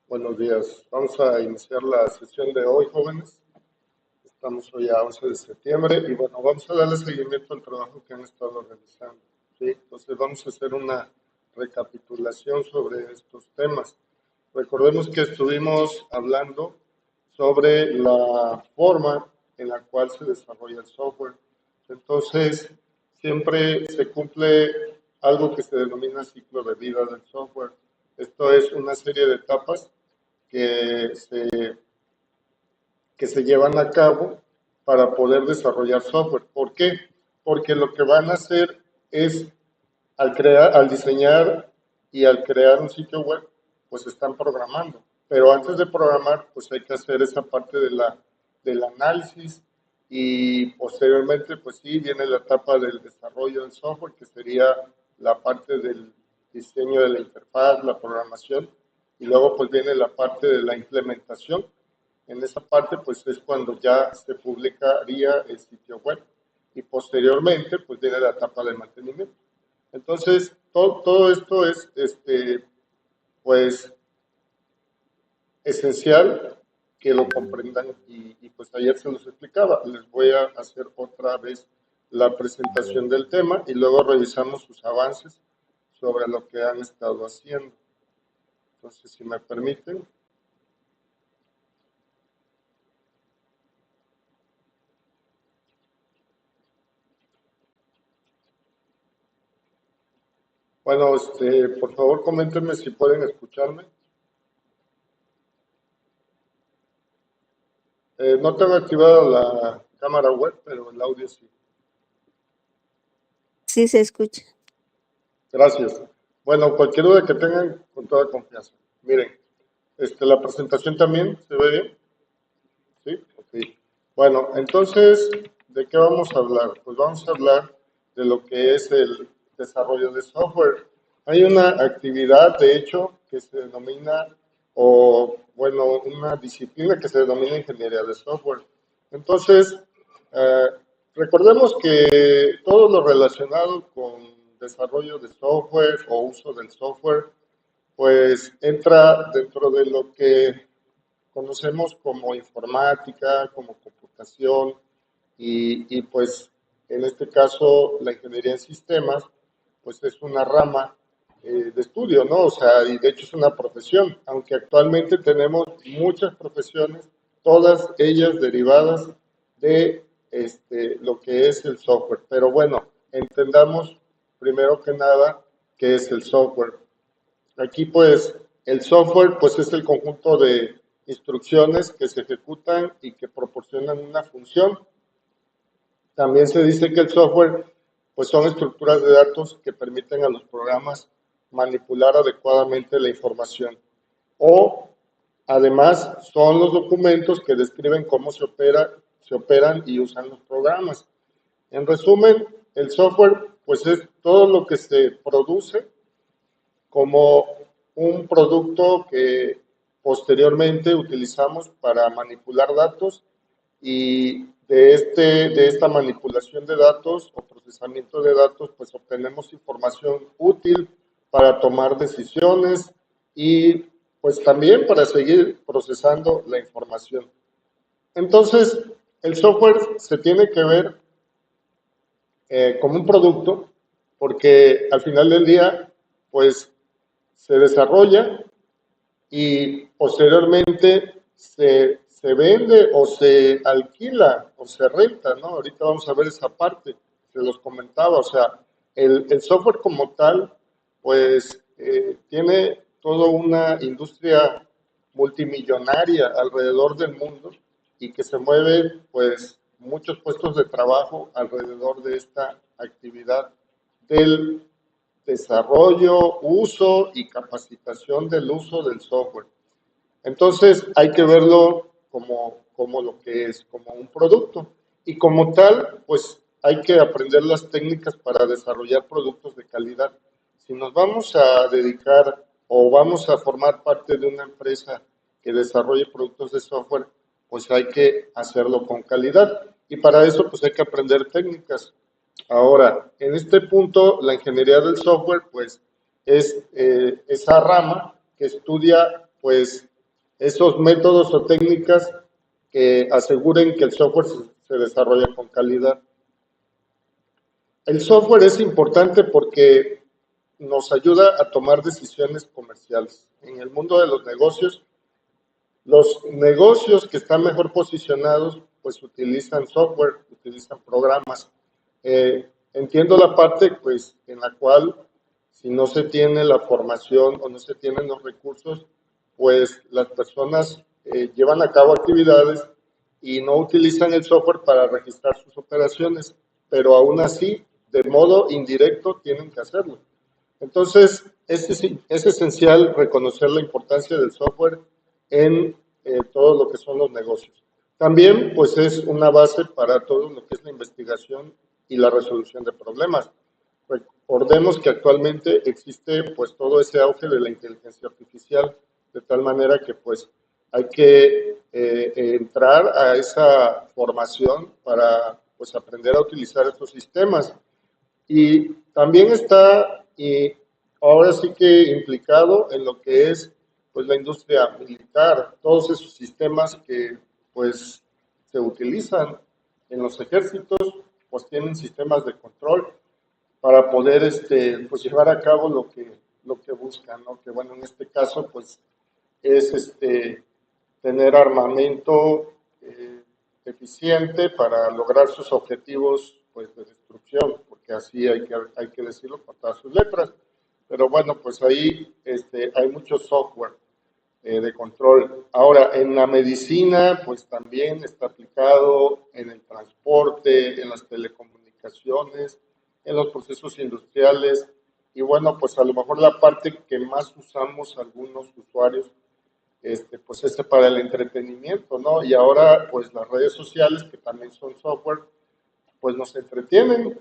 Buenos días. Vamos a iniciar la sesión de hoy, jóvenes. Estamos hoy a 11 de septiembre y bueno, vamos a darle seguimiento al trabajo que han estado realizando. ¿Sí? Entonces vamos a hacer una recapitulación sobre estos temas. Recordemos que estuvimos hablando sobre la forma en la cual se desarrolla el software. Entonces, siempre se cumple algo que se denomina ciclo de vida del software. Esto es una serie de etapas que se llevan a cabo para poder desarrollar software. ¿Por qué? Porque lo que van a hacer es, al diseñar y al crear un sitio web, pues están programando. Pero antes de programar, pues hay que hacer esa parte del análisis y posteriormente, pues sí, viene la etapa del desarrollo del software, que sería la parte del diseño de la interfaz, la programación, y luego pues viene la parte de la implementación. En esa parte pues es cuando ya se publicaría el sitio web y posteriormente pues viene la etapa de mantenimiento. Entonces todo esto es pues esencial que lo comprendan y pues ayer se los explicaba. Les voy a hacer otra vez la presentación del tema y luego revisamos sus avances sobre lo que han estado haciendo. Entonces, si me permiten. Bueno, por favor, coméntenme si pueden escucharme. No tengo activada la cámara web, pero el audio sí. Sí, se escucha. Gracias. Bueno, cualquier duda que tengan, con toda confianza. Miren, la presentación también, ¿se ve bien? ¿Sí? Ok. Bueno, entonces, ¿de qué vamos a hablar? Pues vamos a hablar de lo que es el desarrollo de software. Hay una actividad, de hecho, que se denomina, o bueno, una disciplina que se denomina ingeniería de software. Entonces, eh, recordemos que todo lo relacionado con desarrollo de software o uso del software, pues entra dentro de lo que conocemos como informática, como computación y pues en este caso la ingeniería en sistemas, pues es una rama de estudio, ¿no? O sea, y de hecho es una profesión, aunque actualmente tenemos muchas profesiones, todas ellas derivadas de lo que es el software. Pero bueno, entendamos primero que nada qué es el software. Aquí pues el software pues es el conjunto de instrucciones que se ejecutan y que proporcionan una función. También se dice que el software pues son estructuras de datos que permiten a los programas manipular adecuadamente la información. O además son los documentos que describen cómo se operan y usan los programas. En resumen, el software pues es todo lo que se produce como un producto que posteriormente utilizamos para manipular datos y de esta manipulación de datos o procesamiento de datos, pues obtenemos información útil para tomar decisiones y pues también para seguir procesando la información. Entonces, el software se tiene que ver como un producto porque al final del día, pues se desarrolla y posteriormente se vende o se alquila o se renta, ¿no? Ahorita vamos a ver esa parte, se los comentaba, o sea, el software como tal, pues tiene toda una industria multimillonaria alrededor del mundo y que se mueve, pues, muchos puestos de trabajo alrededor de esta actividad del desarrollo, uso y capacitación del uso del software. Entonces hay que verlo como lo que es, como un producto. Y como tal, pues hay que aprender las técnicas para desarrollar productos de calidad. Si nos vamos a dedicar o vamos a formar parte de una empresa que desarrolle productos de software, pues hay que hacerlo con calidad. Y para eso, pues hay que aprender técnicas. Ahora, en este punto, la ingeniería del software, pues, es esa rama que estudia, pues, esos métodos o técnicas que aseguren que el software se desarrolla con calidad. El software es importante porque nos ayuda a tomar decisiones comerciales. En el mundo de los negocios que están mejor posicionados, pues utilizan software, utilizan programas. Entiendo la parte, pues, en la cual si no se tiene la formación o no se tienen los recursos, pues las personas llevan a cabo actividades y no utilizan el software para registrar sus operaciones, pero aún así, de modo indirecto, tienen que hacerlo. Entonces, es esencial reconocer la importancia del software en todo lo que son los negocios. También, pues, es una base para todo lo que es la investigación y la resolución de problemas. Recordemos que actualmente existe, pues, todo ese auge de la inteligencia artificial, de tal manera que, pues, hay que entrar a esa formación para, pues, aprender a utilizar estos sistemas. Y también está, y ahora sí que implicado en lo que es, pues, la industria militar, todos esos sistemas que, pues, se utilizan en los ejércitos, pues tienen sistemas de control para poder, pues, llevar a cabo lo que buscan, ¿no? Que, bueno, en este caso, pues, es tener armamento eficiente para lograr sus objetivos, pues, de destrucción, porque así hay que decirlo con todas sus letras. Pero bueno, pues ahí hay mucho software de control. Ahora, en la medicina, pues también está aplicado en el transporte, en las telecomunicaciones, en los procesos industriales. Y bueno, pues a lo mejor la parte que más usamos algunos usuarios pues para el entretenimiento, ¿no? Y ahora, pues las redes sociales, que también son software, pues nos entretienen.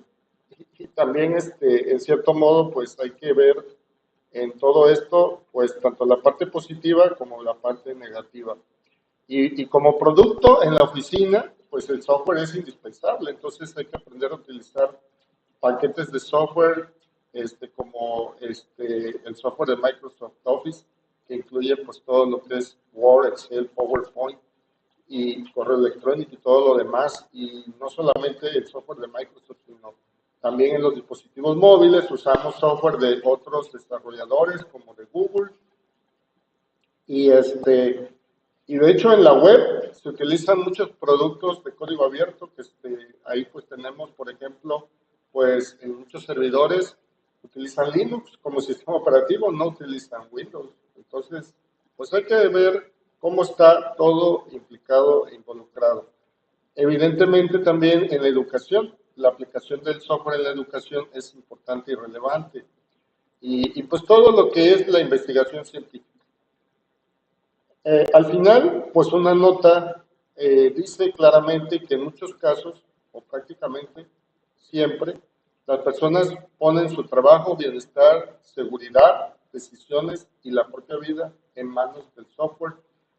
Y también, en cierto modo, pues hay que ver en todo esto, pues tanto la parte positiva como la parte negativa. Y como producto en la oficina, pues el software es indispensable, entonces hay que aprender a utilizar paquetes de software, como el software de Microsoft Office, que incluye pues todo lo que es Word, Excel, PowerPoint y correo electrónico y todo lo demás. Y no solamente el software de Microsoft, sino también en los dispositivos móviles usamos software de otros desarrolladores como de Google. Y, y de hecho en la web se utilizan muchos productos de código abierto, que ahí pues tenemos, por ejemplo, pues en muchos servidores utilizan Linux como sistema operativo, no utilizan Windows. Entonces, pues hay que ver cómo está todo implicado e involucrado. Evidentemente también en la educación, la aplicación del software en la educación es importante y relevante. Y pues todo lo que es la investigación científica. Al final, pues una nota dice claramente que en muchos casos, o prácticamente siempre, las personas ponen su trabajo, bienestar, seguridad, decisiones y la propia vida en manos del software.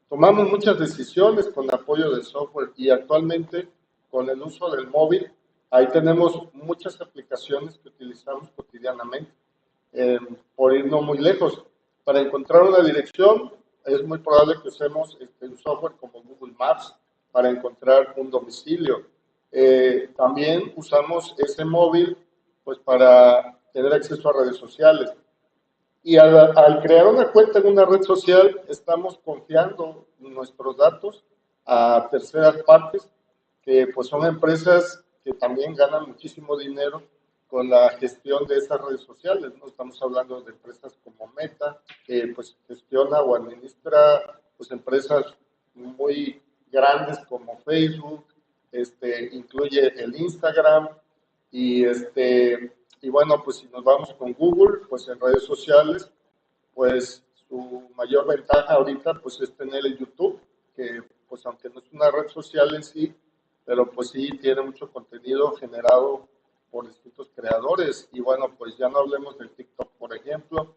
Tomamos muchas decisiones con apoyo del software y actualmente con el uso del móvil, ahí tenemos muchas aplicaciones que utilizamos cotidianamente. Por ir no muy lejos, para encontrar una dirección, es muy probable que usemos un software como Google Maps para encontrar un domicilio. También usamos ese móvil pues para tener acceso a redes sociales. Y al crear una cuenta en una red social, estamos confiando nuestros datos a terceras partes, que pues son empresas que también ganan muchísimo dinero con la gestión de esas redes sociales, ¿no? Estamos hablando de empresas como Meta, que pues gestiona o administra pues empresas muy grandes como Facebook, incluye el Instagram y y bueno, pues si nos vamos con Google, pues en redes sociales, pues su mayor ventaja ahorita pues es tener el YouTube, que pues aunque no es una red social en sí, pero pues sí tiene mucho contenido generado por distintos creadores. Y bueno, pues ya no hablemos del TikTok, por ejemplo.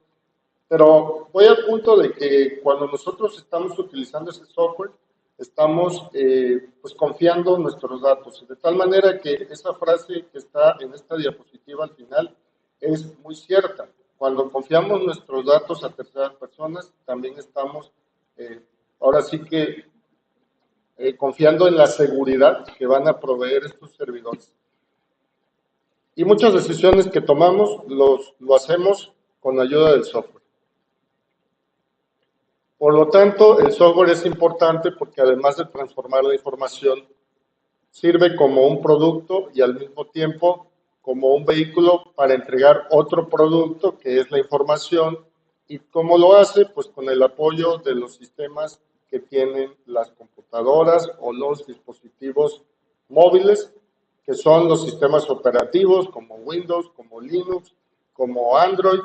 Pero voy al punto de que cuando nosotros estamos utilizando ese software, estamos pues confiando nuestros datos. De tal manera que esa frase que está en esta diapositiva al final es muy cierta. Cuando confiamos nuestros datos a terceras personas, también estamos ahora sí que confiando en la seguridad que van a proveer estos servidores. Y muchas decisiones que tomamos lo hacemos con ayuda del software. Por lo tanto, el software es importante porque además de transformar la información, sirve como un producto y al mismo tiempo como un vehículo para entregar otro producto que es la información. ¿Y cómo lo hace? Pues con el apoyo de los sistemas que tienen las computadoras o los dispositivos móviles, que son los sistemas operativos como Windows, como Linux, como Android,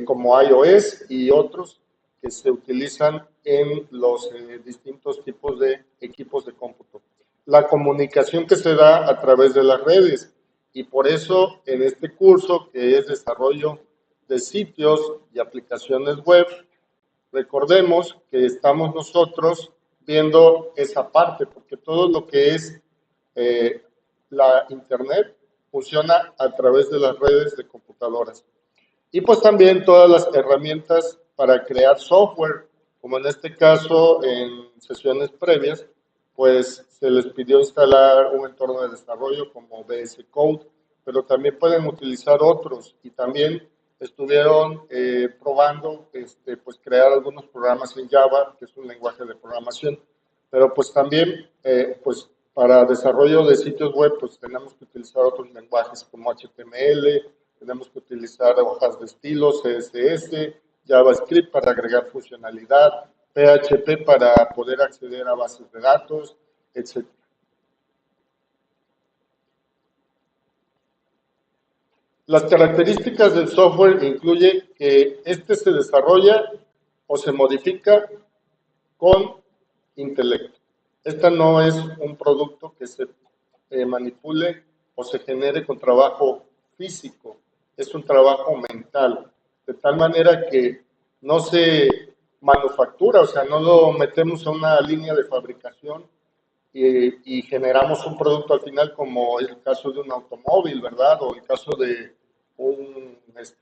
como iOS y otros que se utilizan en los distintos tipos de equipos de cómputo. La comunicación que se da a través de las redes y por eso en este curso que es desarrollo de sitios y aplicaciones web, recordemos que estamos nosotros viendo esa parte, porque todo lo que es la Internet funciona a través de las redes de computadoras. Y pues también todas las herramientas para crear software, como en este caso en sesiones previas, pues se les pidió instalar un entorno de desarrollo como VS Code, pero también pueden utilizar otros y también estuvieron probando pues crear algunos programas en Java, que es un lenguaje de programación, pero pues también pues para desarrollo de sitios web pues tenemos que utilizar otros lenguajes como HTML, tenemos que utilizar hojas de estilo, CSS, JavaScript para agregar funcionalidad, PHP para poder acceder a bases de datos, etc. Las características del software incluyen que este se desarrolla o se modifica con intelecto. Esta no es un producto que se manipule o se genere con trabajo físico, es un trabajo mental, de tal manera que no se manufactura, o sea, no lo metemos a una línea de fabricación y generamos un producto al final como es el caso de un automóvil, ¿verdad? O el caso de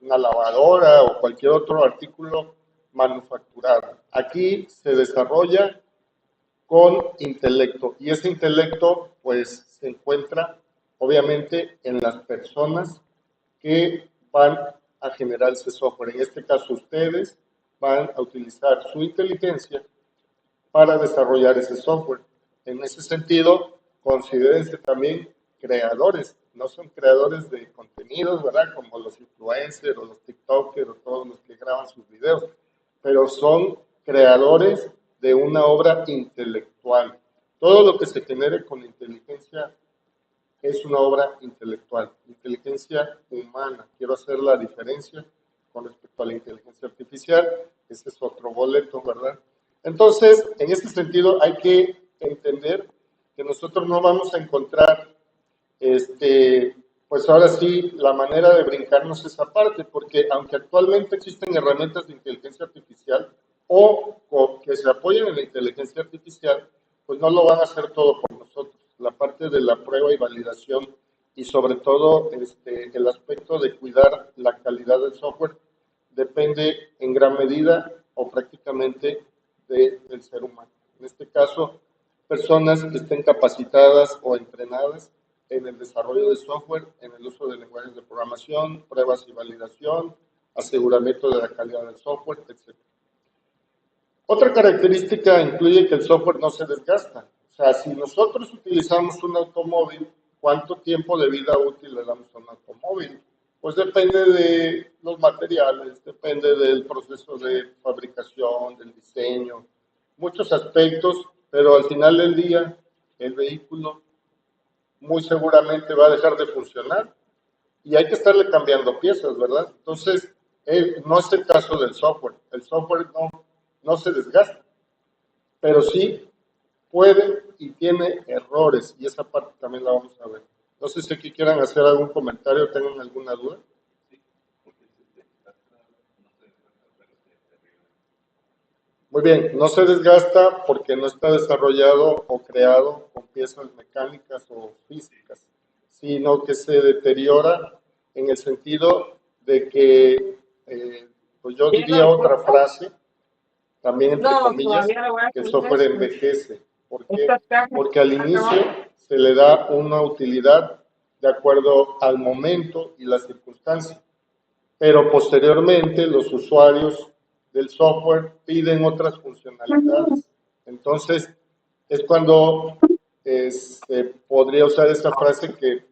una lavadora o cualquier otro artículo manufacturado. Aquí se desarrolla con intelecto y ese intelecto pues se encuentra obviamente en las personas que van a generar ese software. En este caso ustedes van a utilizar su inteligencia para desarrollar ese software. En ese sentido, considérense también creadores, no son creadores de contenidos, ¿verdad? Como los influencers o los TikTokers o todos los que graban sus videos, pero son creadores de una obra intelectual. Todo lo que se genere con inteligencia es una obra intelectual, inteligencia humana. Quiero hacer la diferencia con respecto a la inteligencia artificial, ese es otro boleto, ¿verdad? Entonces, en este sentido, hay que entender que nosotros no vamos a encontrar, pues ahora sí, la manera de brincarnos esa parte, porque aunque actualmente existen herramientas de inteligencia artificial o que se apoyen en la inteligencia artificial, pues no lo van a hacer todo por nosotros. La parte de la prueba y validación y sobre todo el aspecto de cuidar la calidad del software depende en gran medida o prácticamente del ser humano. En este caso, personas que estén capacitadas o entrenadas en el desarrollo de software, en el uso de lenguajes de programación, pruebas y validación, aseguramiento de la calidad del software, etc. Otra característica incluye que el software no se desgasta. O sea, si nosotros utilizamos un automóvil, ¿cuánto tiempo de vida útil le damos a un automóvil? Pues depende de los materiales, depende del proceso de fabricación, del diseño, muchos aspectos, pero al final del día el vehículo muy seguramente va a dejar de funcionar y hay que estarle cambiando piezas, ¿verdad? Entonces, no es el caso del software. El software no se desgasta, pero sí puede y tiene errores y esa parte también la vamos a ver. No sé si aquí quieran hacer algún comentario, tengan alguna duda. Muy bien, no se desgasta porque no está desarrollado o creado con piezas mecánicas o físicas, sino que se deteriora en el sentido de que, pues yo diría otra frase, también entre No, comillas, todavía le voy a que el subir software esto. envejece. ¿Por qué? Estas cajas Porque al están inicio abajo. se le da una utilidad de acuerdo al momento y las circunstancias, pero posteriormente los usuarios del software piden otras funcionalidades. Entonces, es cuando se podría usar esta frase que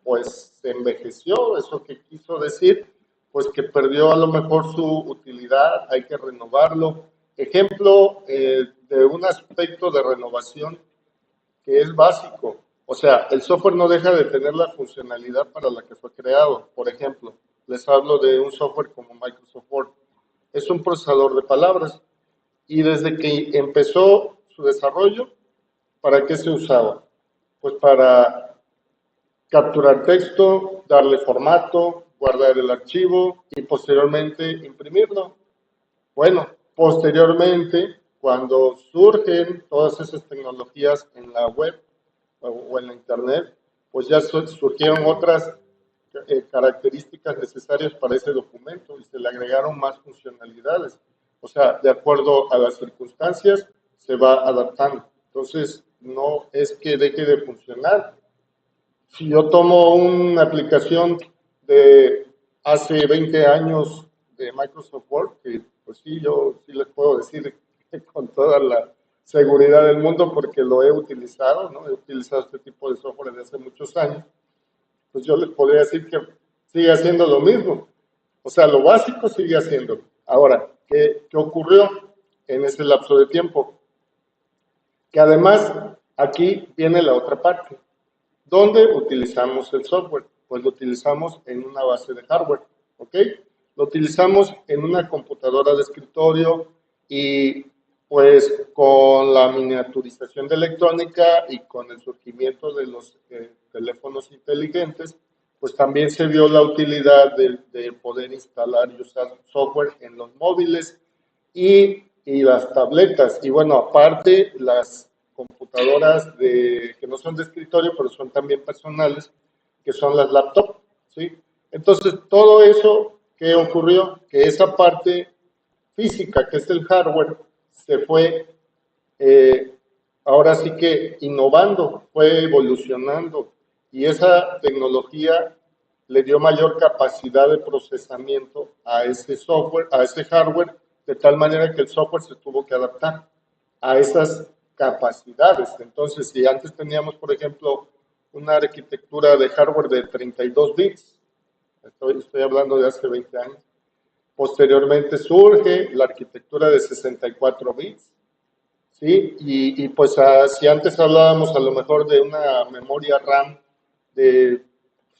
pues se envejeció, eso que quiso decir, pues que perdió a lo mejor su utilidad, hay que renovarlo. Ejemplo de un aspecto de renovación que es básico, o sea, el software no deja de tener la funcionalidad para la que fue creado. Por ejemplo, les hablo de un software como Microsoft Word. Es un procesador de palabras y desde que empezó su desarrollo, ¿para qué se usaba? Pues para capturar texto, darle formato, guardar el archivo y posteriormente imprimirlo. Bueno, posteriormente, cuando surgen todas esas tecnologías en la web o en la internet, pues ya surgieron otras características necesarias para ese documento y se le agregaron más funcionalidades. O sea, de acuerdo a las circunstancias, se va adaptando. Entonces, no es que deje de funcionar, si yo tomo una aplicación de hace 20 años de Microsoft Word, que pues sí, yo sí les puedo decir con toda la seguridad del mundo porque lo he utilizado, ¿no? He utilizado este tipo de software desde hace muchos años, pues yo les podría decir que sigue haciendo lo mismo. O sea, lo básico sigue haciendo. Ahora, ¿qué ocurrió en ese lapso de tiempo? Que además aquí viene la otra parte. ¿Dónde utilizamos el software? Pues lo utilizamos en una base de hardware, ¿ok? Lo utilizamos en una computadora de escritorio y pues con la miniaturización de electrónica y con el surgimiento de los teléfonos inteligentes, pues también se vio la utilidad de poder instalar y usar software en los móviles y las tabletas. Y bueno, aparte las computadoras que no son de escritorio, pero son también personales, que son las laptops, ¿sí? Entonces, todo eso, ¿qué ocurrió? Que esa parte física, que es el hardware, se fue, eh, ahora sí que innovando, fue evolucionando, y esa tecnología le dio mayor capacidad de procesamiento a ese software, a ese hardware, de tal manera que el software se tuvo que adaptar a esas capacidades. Entonces, si antes teníamos, por ejemplo, una arquitectura de hardware de 32 bits, estoy hablando de hace 20 años, posteriormente surge la arquitectura de 64 bits, ¿sí? Y pues si antes hablábamos a lo mejor de una memoria RAM de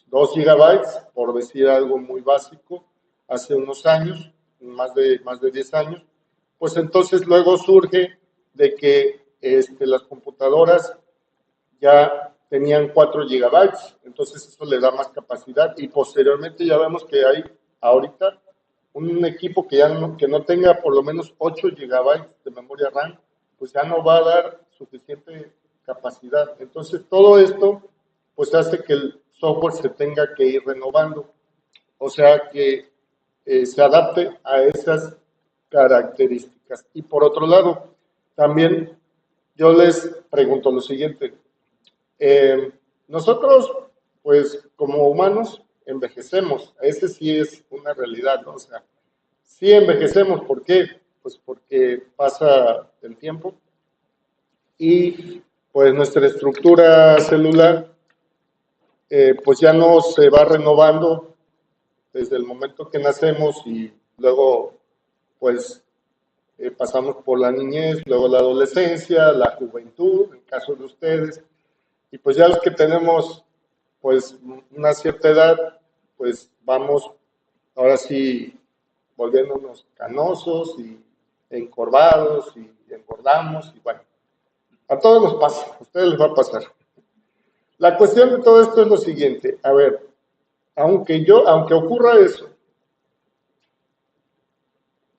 2 gigabytes, por decir algo muy básico, hace unos años, más de 10 años, pues entonces luego surge de que las computadoras ya tenían 4 gigabytes, entonces eso le da más capacidad y posteriormente ya vemos que hay ahorita un equipo que no tenga por lo menos 8 gigabytes de memoria RAM, pues ya no va a dar suficiente capacidad. Entonces todo esto pues hace que el software se tenga que ir renovando, o sea que se adapte a esas características. Y por otro lado, también yo les pregunto lo siguiente, nosotros, pues como humanos, envejecemos. Ese sí es una realidad, ¿no? O sea, sí envejecemos. ¿Por qué? Pues porque pasa el tiempo y pues nuestra estructura celular pues ya no se va renovando desde el momento que nacemos y luego pues pasamos por la niñez, luego la adolescencia, la juventud, en el caso de ustedes, y pues ya los que tenemos pues una cierta edad, pues vamos ahora sí volviéndonos canosos y encorvados y engordamos y bueno, a todos nos pasa, a ustedes les va a pasar. La cuestión de todo esto es lo siguiente, a ver, aunque ocurra eso,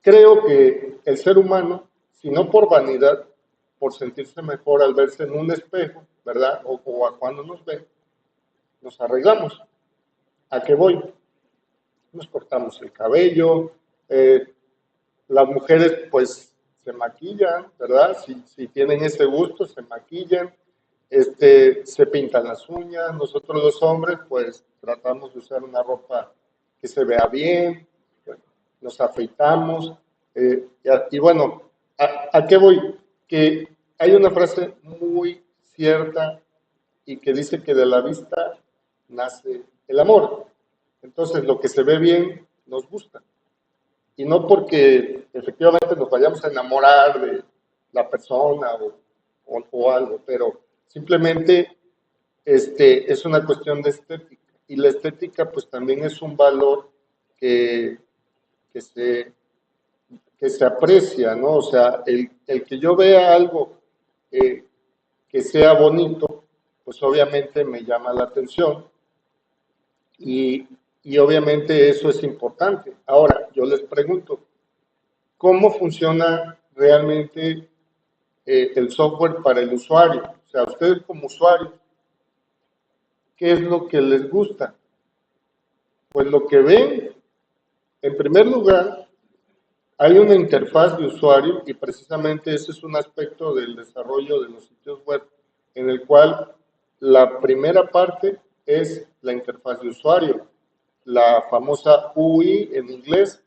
creo que el ser humano, si no por vanidad, por sentirse mejor al verse en un espejo, ¿verdad? O a cuando nos ven, nos arreglamos. ¿A qué voy? Nos cortamos el cabello, las mujeres pues se maquillan, ¿verdad? Si tienen ese gusto, se maquillan, se pintan las uñas. Nosotros los hombres, pues tratamos de usar una ropa que se vea bien, bueno, nos afeitamos. Y bueno, ¿a qué voy? Que hay una frase muy cierta y que dice que de la vista nace el amor. Entonces, lo que se ve bien nos gusta. Y no porque efectivamente nos vayamos a enamorar de la persona o algo, pero simplemente es una cuestión de estética. Y la estética pues también es un valor que, que, se, que se aprecia, ¿no? O sea, el que yo vea algo eh, que sea bonito, pues obviamente me llama la atención y, y obviamente eso es importante. Ahora, yo les pregunto, ¿cómo funciona realmente el software para el usuario? O sea, ustedes como usuarios, ¿qué es lo que les gusta? Pues lo que ven, en primer lugar, hay una interfaz de usuario y precisamente ese es un aspecto del desarrollo de los sitios web en el cual la primera parte es la interfaz de usuario, la famosa UI en inglés.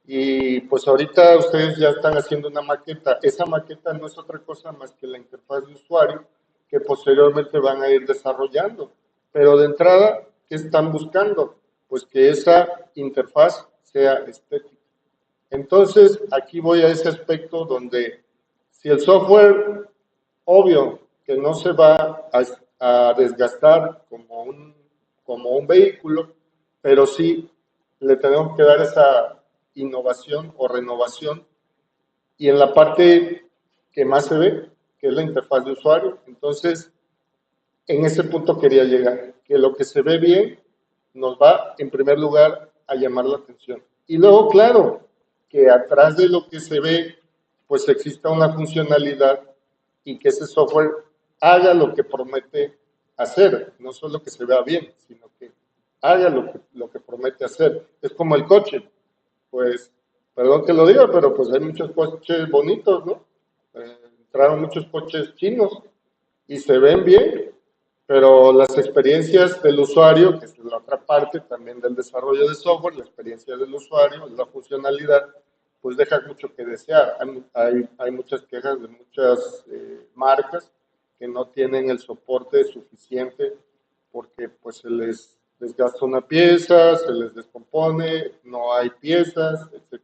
Y pues ahorita ustedes ya están haciendo una maqueta. Esa maqueta no es otra cosa más que la interfaz de usuario que posteriormente van a ir desarrollando. Pero de entrada, ¿qué están buscando? Pues que esa interfaz sea estética. Entonces, aquí voy a ese aspecto donde si el software, obvio, que no se va a desgastar como un vehículo, pero sí le tenemos que dar esa innovación o renovación. Y en la parte que más se ve, que es la interfaz de usuario, entonces, en ese punto quería llegar, que lo que se ve bien nos va, en primer lugar, a llamar la atención. Y luego, claro, que atrás de lo que se ve, pues exista una funcionalidad y que ese software haga lo que promete hacer, no solo que se vea bien, sino que haga lo que promete hacer. Es como el coche, pues, perdón que lo diga, pero pues hay muchos coches bonitos, ¿no? Entraron muchos coches chinos y se ven bien, pero las experiencias del usuario, que es la otra parte también del desarrollo de software, la experiencia del usuario, la funcionalidad, pues deja mucho que desear. Hay muchas quejas de muchas marcas que no tienen el soporte suficiente porque pues se les desgasta una pieza, se les descompone, no hay piezas, etc.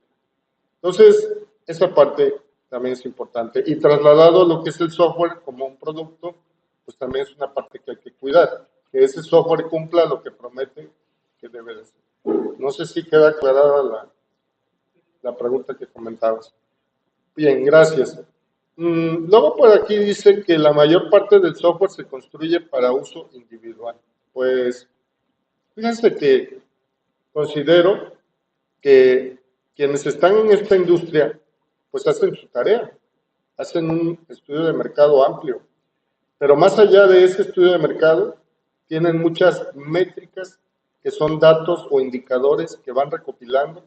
Entonces, esa parte también es importante. Y trasladado a lo que es el software como un producto, pues también es una parte que hay que cuidar, que ese software cumpla lo que promete que debe de ser. No sé si queda aclarada la pregunta que comentabas. Bien, gracias. Luego por aquí dice que la mayor parte del software se construye para uso individual. Pues fíjense que considero que quienes están en esta industria, pues hacen su tarea, hacen un estudio de mercado amplio, pero más allá de ese estudio de mercado, tienen muchas métricas que son datos o indicadores que van recopilando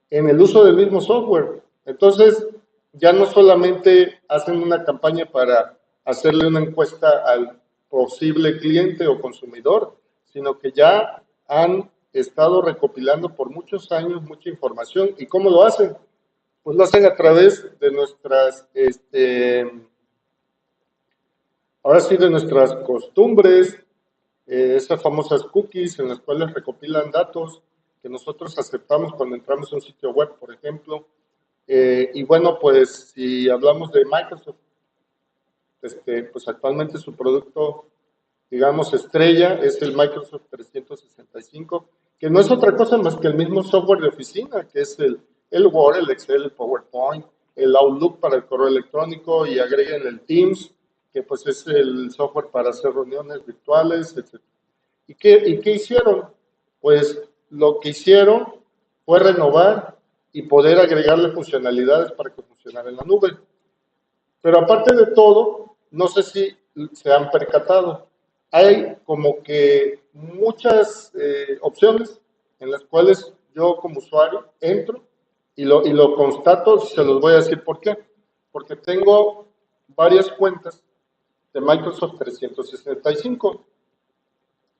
en el uso del mismo software. Entonces, ya no solamente hacen una campaña para hacerle una encuesta al posible cliente o consumidor, sino que ya han estado recopilando por muchos años mucha información. ¿Y cómo lo hacen? Pues lo hacen a través de nuestras, ahora sí, de nuestras costumbres, esas famosas cookies en las cuales recopilan datos que nosotros aceptamos cuando entramos a un sitio web, por ejemplo. Y bueno, pues si hablamos de Microsoft, pues actualmente su producto, digamos, estrella es el Microsoft 365, que no es otra cosa más que el mismo software de oficina, que es el Word, el Excel, el PowerPoint, el Outlook para el correo electrónico y agreguen el Teams, que pues es el software para hacer reuniones virtuales, etc. ¿Y qué hicieron? Pues lo que hicieron fue renovar y poder agregarle funcionalidades para que funcionara en la nube. Pero aparte de todo, no sé si se han percatado, hay como que muchas opciones en las cuales yo como usuario entro Y lo constato, se los voy a decir por qué. Porque tengo varias cuentas de Microsoft 365.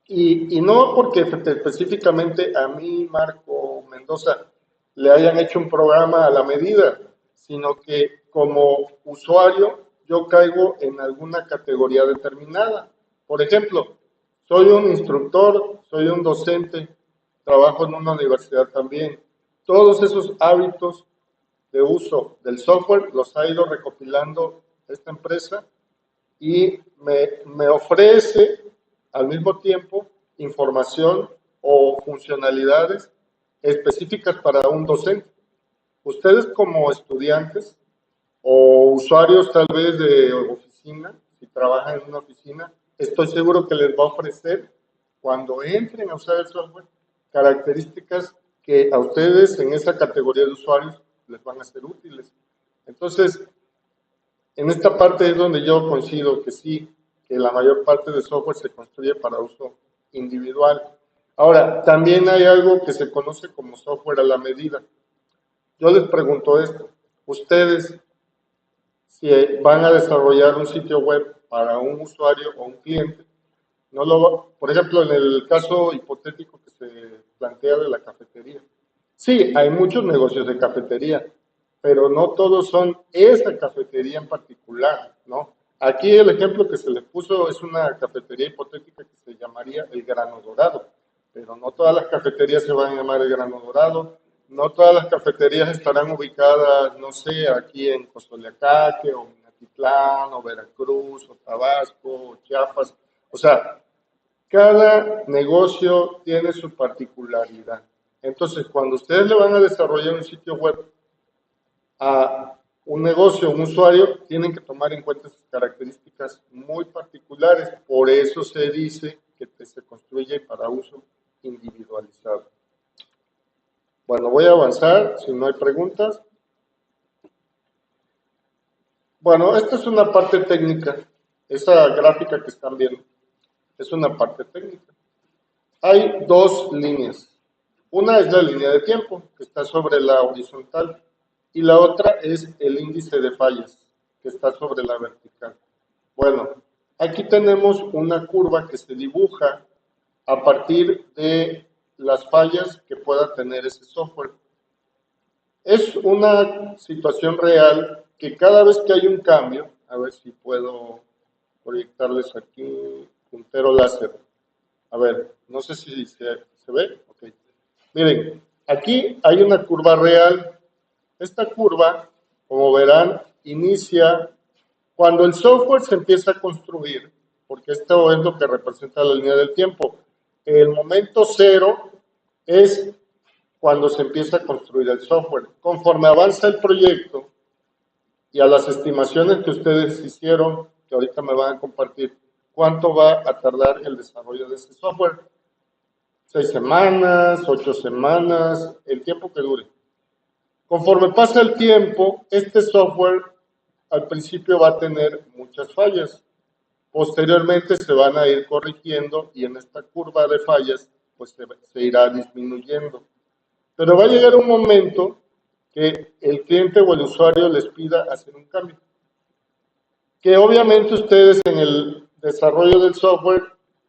Y no porque específicamente a mí, Marco Mendoza, le hayan hecho un programa a la medida, sino que como usuario yo caigo en alguna categoría determinada. Por ejemplo, soy un instructor, soy un docente, trabajo en una universidad también. Todos esos hábitos de uso del software los ha ido recopilando esta empresa y me ofrece al mismo tiempo información o funcionalidades específicas para un docente. Ustedes como estudiantes o usuarios tal vez de oficina, si trabajan en una oficina, estoy seguro que les va a ofrecer, cuando entren a usar el software, características que a ustedes en esa categoría de usuarios les van a ser útiles. Entonces, en esta parte es donde yo coincido que sí, que la mayor parte del software se construye para uso individual. Ahora, también hay algo que se conoce como software a la medida. Yo les pregunto esto, ustedes, si van a desarrollar un sitio web para un usuario o un cliente, no lo, por ejemplo, en el caso hipotético que se plantea de la cafetería. Sí, hay muchos negocios de cafetería, pero no todos son esa cafetería en particular, ¿no? Aquí el ejemplo que se le puso es una cafetería hipotética que se llamaría el Grano Dorado, pero no todas las cafeterías se van a llamar el Grano Dorado, no todas las cafeterías estarán ubicadas, no sé, aquí en Cozoleacaque, o Minatitlán, o Veracruz, o Tabasco, o Chiapas. O sea, cada negocio tiene su particularidad. Entonces, cuando ustedes le van a desarrollar un sitio web a un negocio, un usuario, tienen que tomar en cuenta sus características muy particulares. Por eso se dice que se construye para uso individualizado. Bueno, voy a avanzar, si no hay preguntas. Bueno, esta es una parte técnica. Esa gráfica que están viendo es una parte técnica. Hay dos líneas. Una es la línea de tiempo, que está sobre la horizontal, y la otra es el índice de fallas, que está sobre la vertical. Bueno, aquí tenemos una curva que se dibuja a partir de las fallas que pueda tener ese software. Es una situación real que cada vez que hay un cambio, a ver si puedo proyectarles aquí, puntero láser. A ver, no sé si se ve. Ok. Miren, aquí hay una curva real. Esta curva, como verán, inicia cuando el software se empieza a construir, porque esto es lo que representa la línea del tiempo. El momento cero es cuando se empieza a construir el software. Conforme avanza el proyecto y a las estimaciones que ustedes hicieron, que ahorita me van a compartir, cuánto va a tardar el desarrollo de ese software. 6 semanas, 8 semanas, el tiempo que dure. Conforme pasa el tiempo, este software al principio va a tener muchas fallas. Posteriormente se van a ir corrigiendo y en esta curva de fallas pues se irá disminuyendo. Pero va a llegar un momento que el cliente o el usuario les pida hacer un cambio. Que obviamente ustedes en el desarrollo del software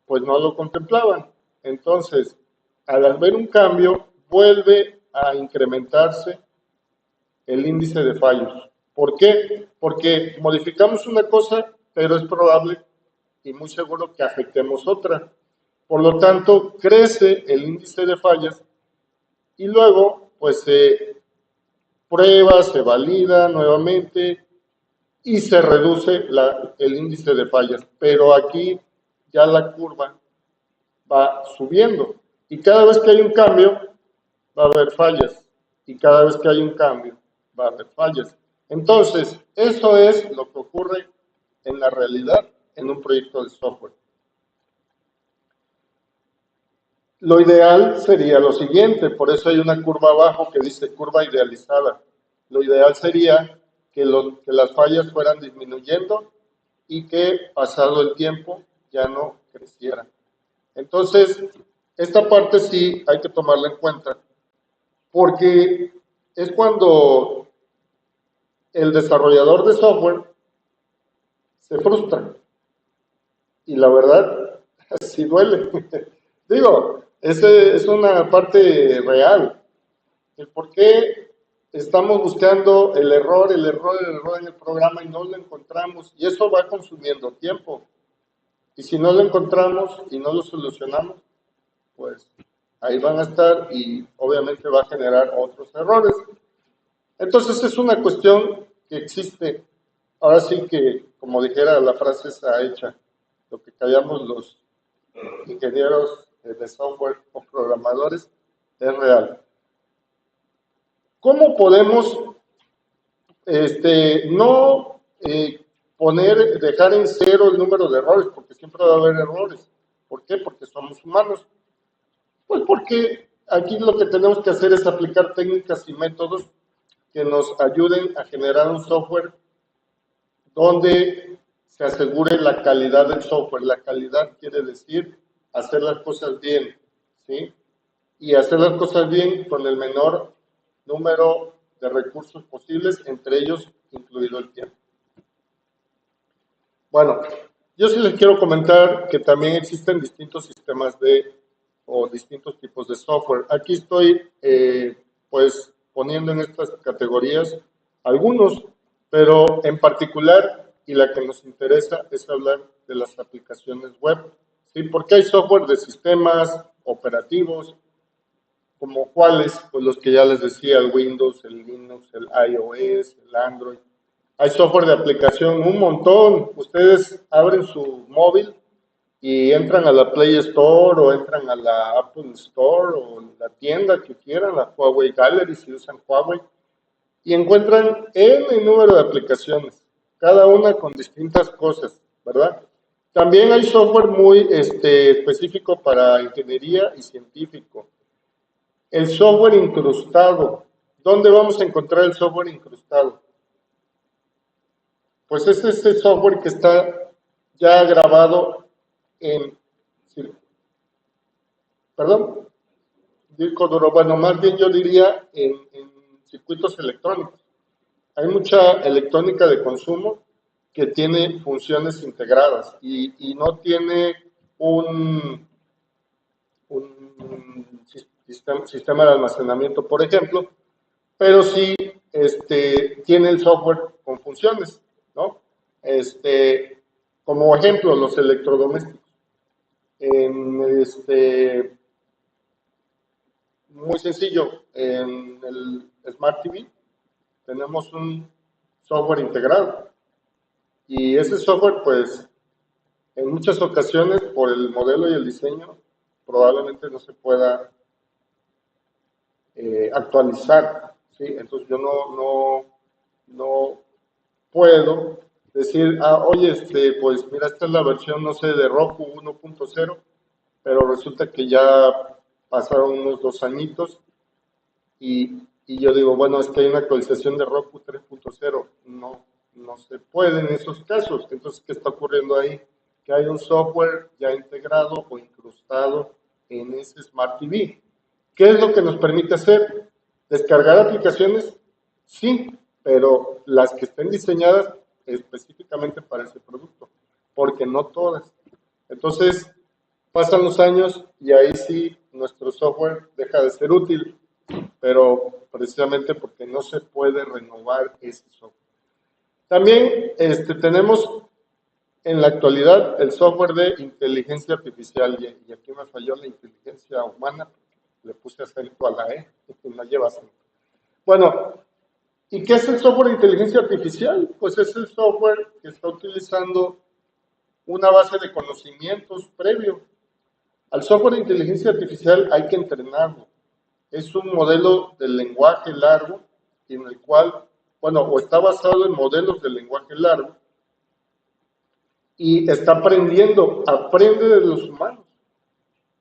pues no lo contemplaban. Entonces, al ver un cambio, vuelve a incrementarse el índice de fallos. ¿Por qué? Porque modificamos una cosa, pero es probable y muy seguro que afectemos otra. Por lo tanto, crece el índice de fallas y luego, pues se prueba, se valida nuevamente y se reduce el índice de fallas. Pero aquí ya la curva va subiendo y cada vez que hay un cambio va a haber fallas y cada vez que hay un cambio va a haber fallas. Entonces, eso es lo que ocurre en la realidad en un proyecto de software. Lo ideal sería lo siguiente, por eso hay una curva abajo que dice curva idealizada. Lo ideal sería que las fallas fueran disminuyendo y que pasado el tiempo ya no crecieran. Entonces, esta parte sí hay que tomarla en cuenta, porque es cuando el desarrollador de software se frustra. Y la verdad, sí duele. Digo, ese es una parte real. El por qué estamos buscando el error en el programa y no lo encontramos. Y eso va consumiendo tiempo. Y si no lo encontramos y no lo solucionamos, pues ahí van a estar y obviamente va a generar otros errores. Entonces es una cuestión que existe. Ahora sí que, como dijera la frase esa hecha, lo que callamos los ingenieros de software o programadores es real. ¿Cómo podemos no dejar en cero el número de errores? Porque siempre va a haber errores. ¿Por qué? Porque somos humanos. Pues porque aquí lo que tenemos que hacer es aplicar técnicas y métodos que nos ayuden a generar un software donde se asegure la calidad del software. La calidad quiere decir hacer las cosas bien, ¿sí? Y hacer las cosas bien con el menor número de recursos posibles, entre ellos incluido el tiempo. Bueno, yo sí les quiero comentar que también existen distintos sistemas o distintos tipos de software. Aquí estoy, pues, poniendo en estas categorías algunos, pero en particular, y la que nos interesa es hablar de las aplicaciones web, ¿sí? Porque hay software de sistemas operativos, como cuáles, pues los que ya les decía, el Windows, el Linux, el iOS, el Android. Hay software de aplicación, un montón. Ustedes abren su móvil y entran a la Play Store o entran a la Apple Store o la tienda que quieran, la Huawei Gallery si usan Huawei, y encuentran N número de aplicaciones, cada una con distintas cosas, ¿verdad? También hay software muy específico para ingeniería y científico. El software incrustado. ¿Dónde vamos a encontrar el software incrustado? Pues es ese software que está ya grabado en, perdón, disco duro. Bueno, más bien yo diría en circuitos electrónicos. Hay mucha electrónica de consumo que tiene funciones integradas y no tiene un sistema de almacenamiento, por ejemplo, pero sí tiene el software con funciones, ¿no? Como ejemplo, los electrodomésticos. En muy sencillo, en el Smart TV tenemos un software integrado y ese software, pues, en muchas ocasiones, por el modelo y el diseño, probablemente no se pueda actualizar, ¿sí? Entonces yo no puedo decir, oye, pues mira, esta es la versión, no sé, de Roku 1.0, pero resulta que ya pasaron unos 2 añitos y yo digo, bueno, es que hay una actualización de Roku 3.0, no se puede en esos casos. Entonces, ¿qué está ocurriendo ahí? Que hay un software ya integrado o incrustado en ese Smart TV. ¿Qué es lo que nos permite hacer? ¿Descargar aplicaciones? Sí, pero las que estén diseñadas específicamente para ese producto, porque no todas. Entonces, pasan los años y ahí sí nuestro software deja de ser útil, pero precisamente porque no se puede renovar ese software. También tenemos en la actualidad el software de inteligencia artificial y aquí me falló la inteligencia humana, le puse acento a la E y no lleva acento. Bueno, ¿y qué es el software de inteligencia artificial? Pues es el software que está utilizando una base de conocimientos previo. Al software de inteligencia artificial hay que entrenarlo. Es un modelo de lenguaje largo en el cual, bueno, o está basado en modelos de lenguaje largo y está aprendiendo, aprende de los humanos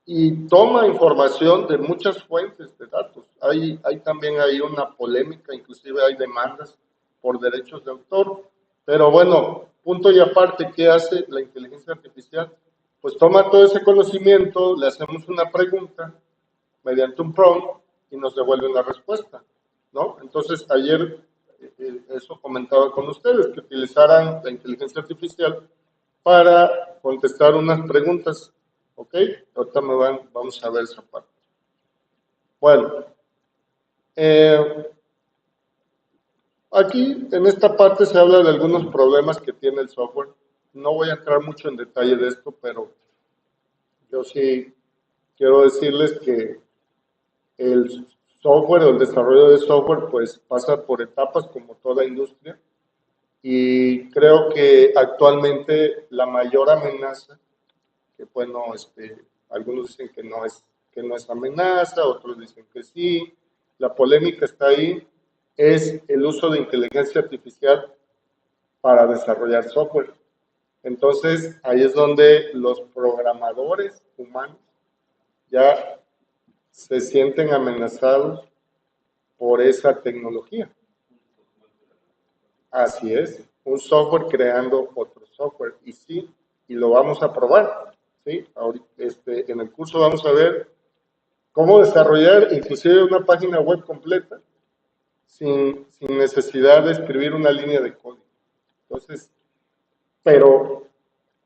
y toma información de muchas fuentes de datos. Hay también ahí una polémica, inclusive hay demandas por derechos de autor, pero bueno, punto y aparte, ¿qué hace la inteligencia artificial? Pues toma todo ese conocimiento, le hacemos una pregunta mediante un prompt y nos devuelve una respuesta. ¿no? Entonces, ayer eso comentaba con ustedes, que utilizaran la inteligencia artificial para contestar unas preguntas, ¿ok? Ahorita vamos a ver esa parte. Bueno, aquí en esta parte se habla de algunos problemas que tiene el software. No voy a entrar mucho en detalle de esto, pero yo sí quiero decirles que el software o el desarrollo de software pues pasa por etapas como toda industria y creo que actualmente la mayor amenaza, que bueno, algunos dicen que no es amenaza, otros dicen que sí, la polémica está ahí, es el uso de inteligencia artificial para desarrollar software. Entonces, ahí es donde los programadores humanos ya se sienten amenazados por esa tecnología. Así es, un software creando otro software. Y sí, y lo vamos a probar. ¿Sí? Ahorita, en el curso vamos a ver cómo desarrollar inclusive una página web completa sin necesidad de escribir una línea de código. Entonces, pero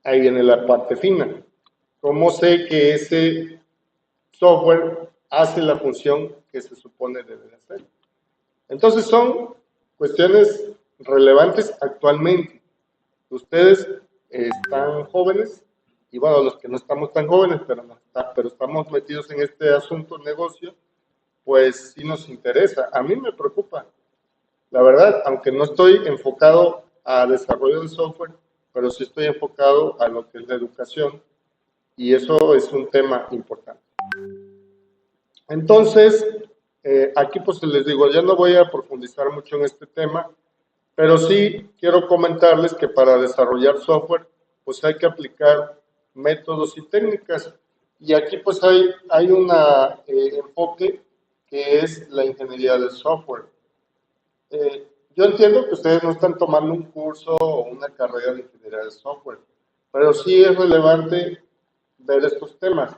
ahí viene la parte fina. ¿Cómo sé que ese software hace la función que se supone debe hacer? Entonces son cuestiones relevantes actualmente. Ustedes están jóvenes y bueno, los que no estamos tan jóvenes, pero estamos metidos en este asunto negocio, pues sí nos interesa. A mí me preocupa, la verdad, aunque no estoy enfocado a desarrollo de software, pero sí estoy enfocado a lo que es la educación y eso es un tema importante. Entonces, aquí pues les digo, ya no voy a profundizar mucho en este tema, pero sí quiero comentarles que para desarrollar software, pues hay que aplicar métodos y técnicas. Y aquí pues hay un enfoque que es la ingeniería del software. Yo entiendo que ustedes no están tomando un curso o una carrera de ingeniería de software, pero sí es relevante ver estos temas,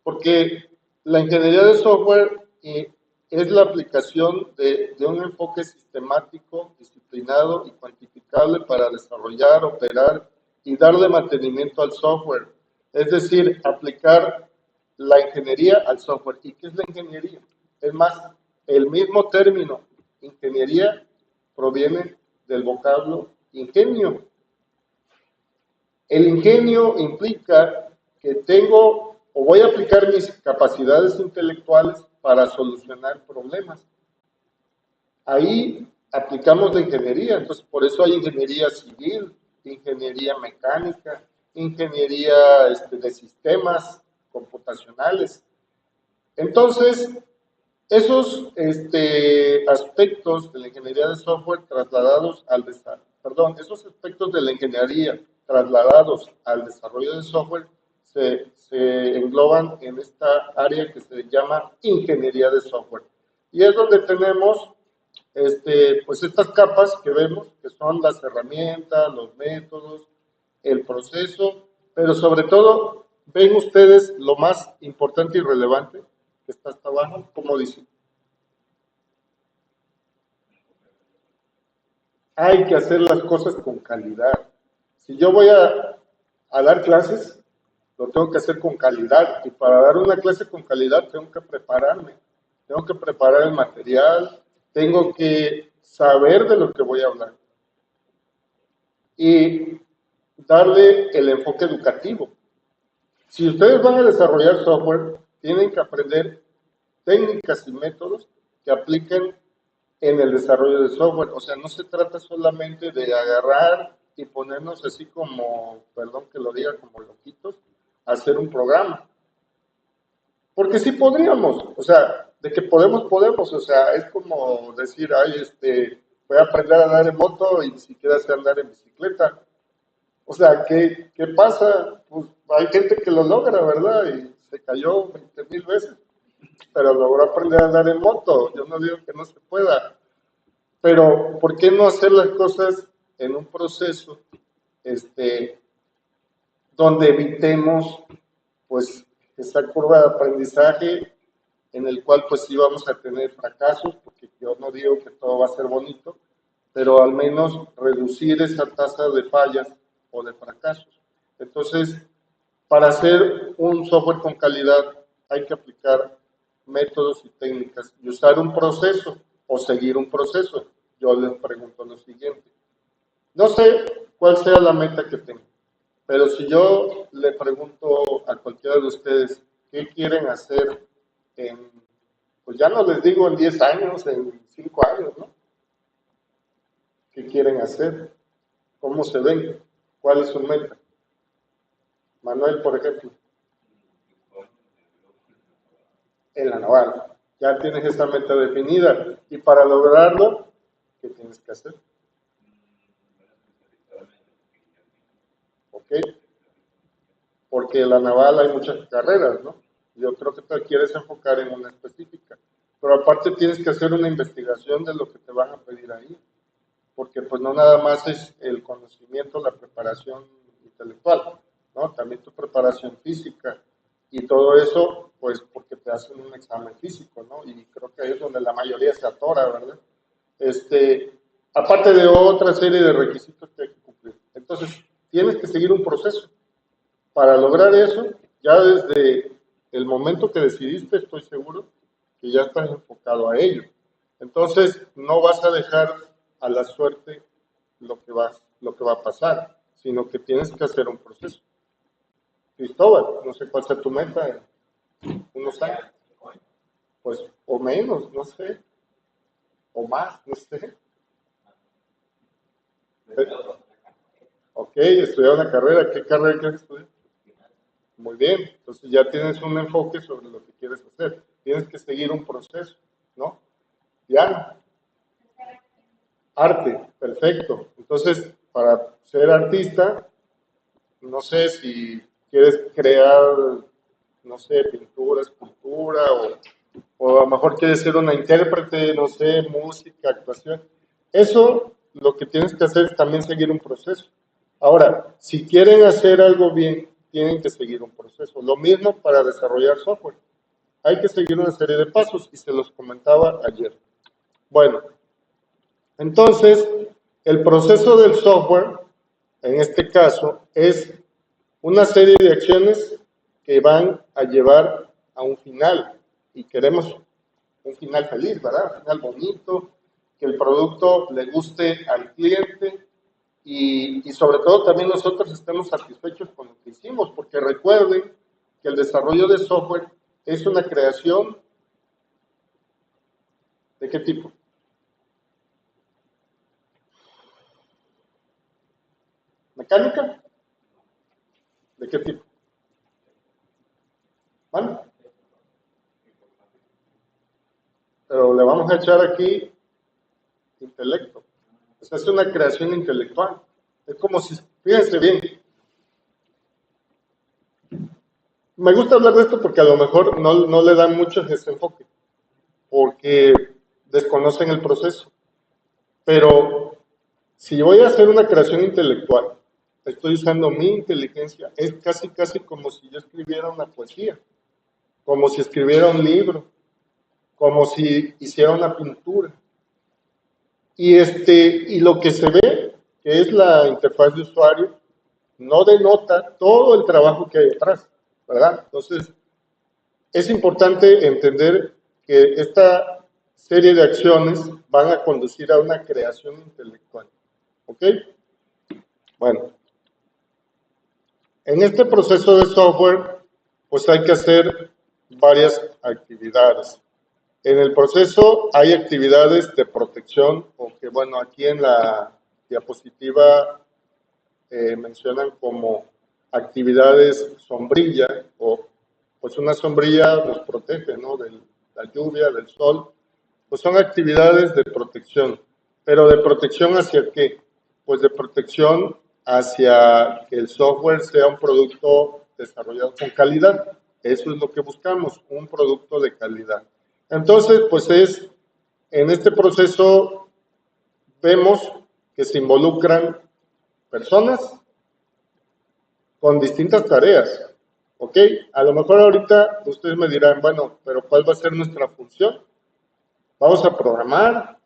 porque la ingeniería de software es la aplicación de un enfoque sistemático, disciplinado y cuantificable para desarrollar, operar y darle mantenimiento al software. Es decir, aplicar la ingeniería al software. ¿Y qué es la ingeniería? Es más, el mismo término, ingeniería, proviene del vocablo ingenio. El ingenio implica que tengo o voy a aplicar mis capacidades intelectuales para solucionar problemas. Ahí aplicamos la ingeniería, entonces por eso hay ingeniería civil, ingeniería mecánica, ingeniería de sistemas computacionales. Entonces, esos aspectos de la ingeniería de software trasladados al desarrollo, perdón, esos aspectos de la ingeniería trasladados al desarrollo de software se engloban en esta área que se llama ingeniería de software. Y es donde tenemos pues estas capas que vemos, que son las herramientas, los métodos, el proceso, pero sobre todo, ven ustedes lo más importante y relevante que está hasta abajo, como dice. Hay que hacer las cosas con calidad. Si yo voy a dar clases, lo tengo que hacer con calidad. Y para dar una clase con calidad tengo que prepararme. Tengo que preparar el material, tengo que saber de lo que voy a hablar. Y darle el enfoque educativo. Si ustedes van a desarrollar software, tienen que aprender técnicas y métodos que apliquen en el desarrollo de software. O sea, no se trata solamente de agarrar y ponernos así como, perdón que lo diga, como loquitos, a hacer un programa. Porque sí podríamos, o sea, de que podemos, o sea, es como decir, ay, voy a aprender a andar en moto y ni siquiera sé andar en bicicleta. O sea, ¿qué pasa? Pues hay gente que lo logra, ¿verdad? Y se cayó 20,000 veces, pero logró aprender a andar en moto. Yo no digo que no se pueda, pero ¿por qué no hacer las cosas en un proceso donde evitemos pues esa curva de aprendizaje en el cual pues sí vamos a tener fracasos, porque yo no digo que todo va a ser bonito, pero al menos reducir esa tasa de fallas o de fracasos. Entonces, para hacer un software con calidad hay que aplicar métodos y técnicas y usar un proceso o seguir un proceso. Yo les pregunto lo siguiente. No sé cuál sea la meta que tengan, pero si yo le pregunto a cualquiera de ustedes qué quieren hacer en, pues ya no les digo en 10 años, en 5 años, ¿no? ¿Qué quieren hacer? ¿Cómo se ven? ¿Cuál es su meta? Manuel, por ejemplo, en la naval. Ya tienes esa meta definida. Y para lograrlo, ¿qué tienes que hacer? ¿Ok? Porque en la naval hay muchas carreras, ¿no? Yo creo que te quieres enfocar en una específica. Pero aparte tienes que hacer una investigación de lo que te van a pedir ahí. Porque pues no nada más es el conocimiento, la preparación intelectual, ¿no? También tu preparación física y todo eso, pues porque te hacen un examen físico, ¿no? Y creo que ahí es donde la mayoría se atora, ¿verdad? Aparte de otra serie de requisitos que hay que cumplir. Entonces, tienes que seguir un proceso. Para lograr eso, ya desde el momento que decidiste, estoy seguro que ya estás enfocado a ello. Entonces, no vas a dejar a la suerte lo que va a pasar, sino que tienes que hacer un proceso. Cristóbal, no sé cuál sea tu meta en unos años, pues, o menos, no sé, o más, no sé. Ok, estudiar una carrera, ¿qué carrera quieres estudiar? Muy bien, entonces ya tienes un enfoque sobre lo que quieres hacer. Tienes que seguir un proceso, ¿no? Diana, arte, perfecto. Entonces, para ser artista, no sé si quieres crear, no sé, pintura, escultura, o a lo mejor quieres ser una intérprete, no sé, música, actuación. Eso lo que tienes que hacer es también seguir un proceso. Ahora, si quieren hacer algo bien, tienen que seguir un proceso. Lo mismo para desarrollar software. Hay que seguir una serie de pasos y se los comentaba ayer. Bueno, entonces, el proceso del software, en este caso, es una serie de acciones que van a llevar a un final. Y queremos un final feliz, ¿verdad? Un final bonito, que el producto le guste al cliente y sobre todo también nosotros estemos satisfechos con lo que hicimos, porque recuerden que el desarrollo de software es una creación ¿de qué tipo? ¿Mecánica? ¿De qué tipo? ¿Vale? Pero le vamos a echar aquí intelecto. O sea, es una creación intelectual. Es como si, fíjense bien, me gusta hablar de esto porque a lo mejor no le dan mucho ese enfoque, porque desconocen el proceso. Pero si voy a hacer una creación intelectual, estoy usando mi inteligencia, es casi, casi como si yo escribiera una poesía, como si escribiera un libro, como si hiciera una pintura. Y lo que se ve, que es la interfaz de usuario, no denota todo el trabajo que hay detrás, ¿verdad? Entonces, es importante entender que esta serie de acciones van a conducir a una creación intelectual. ¿Ok? Bueno, en este proceso de software, pues hay que hacer varias actividades. En el proceso hay actividades de protección, porque bueno, aquí en la diapositiva mencionan como actividades sombrilla, o pues una sombrilla nos protege, ¿no? De la lluvia, del sol, pues son actividades de protección. Pero ¿de protección hacia qué? Pues de protección hacia que el software sea un producto desarrollado con calidad. Eso es lo que buscamos, un producto de calidad. Entonces, pues en este proceso vemos que se involucran personas con distintas tareas. ¿Ok? A lo mejor ahorita ustedes me dirán, bueno, pero ¿cuál va a ser nuestra función? ¿Vamos a programar?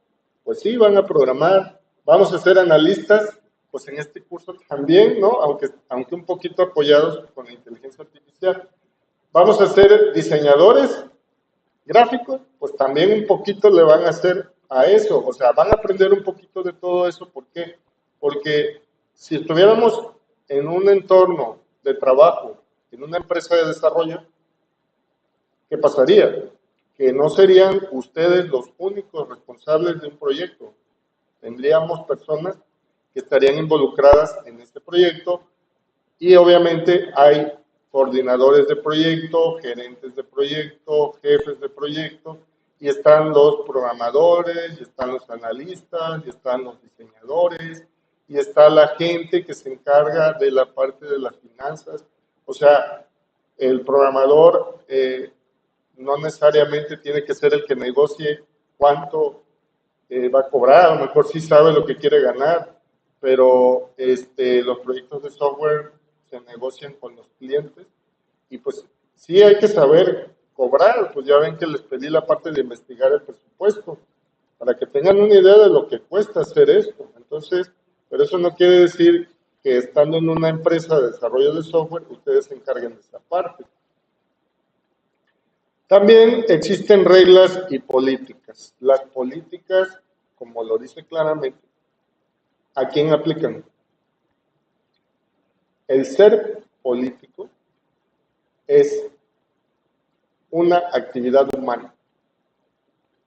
Pues sí, van a programar. ¿Vamos a ser analistas? Pues en este curso también, ¿no? Aunque un poquito apoyados con la inteligencia artificial. ¿Vamos a ser diseñadores gráficos? Pues también un poquito le van a hacer a eso. O sea, van a aprender un poquito de todo eso. ¿Por qué? Porque si estuviéramos en un entorno de trabajo, en una empresa de desarrollo, ¿qué pasaría? Que no serían ustedes los únicos responsables de un proyecto. Tendríamos personas que estarían involucradas en este proyecto y obviamente hay coordinadores de proyecto, gerentes de proyecto, jefes de proyecto, y están los programadores, y están los analistas, y están los diseñadores, y está la gente que se encarga de la parte de las finanzas. O sea, el programador no necesariamente tiene que ser el que negocie cuánto va a cobrar, a lo mejor sí sabe lo que quiere ganar, pero los proyectos de software se negocian con los clientes y pues sí hay que saber cobrar, pues ya ven que les pedí la parte de investigar el presupuesto, para que tengan una idea de lo que cuesta hacer esto. Entonces, pero eso no quiere decir que estando en una empresa de desarrollo de software, ustedes se encarguen de esa parte. También existen reglas y políticas. Las políticas, como lo dice claramente, ¿a quién aplican? El ser político es una actividad humana.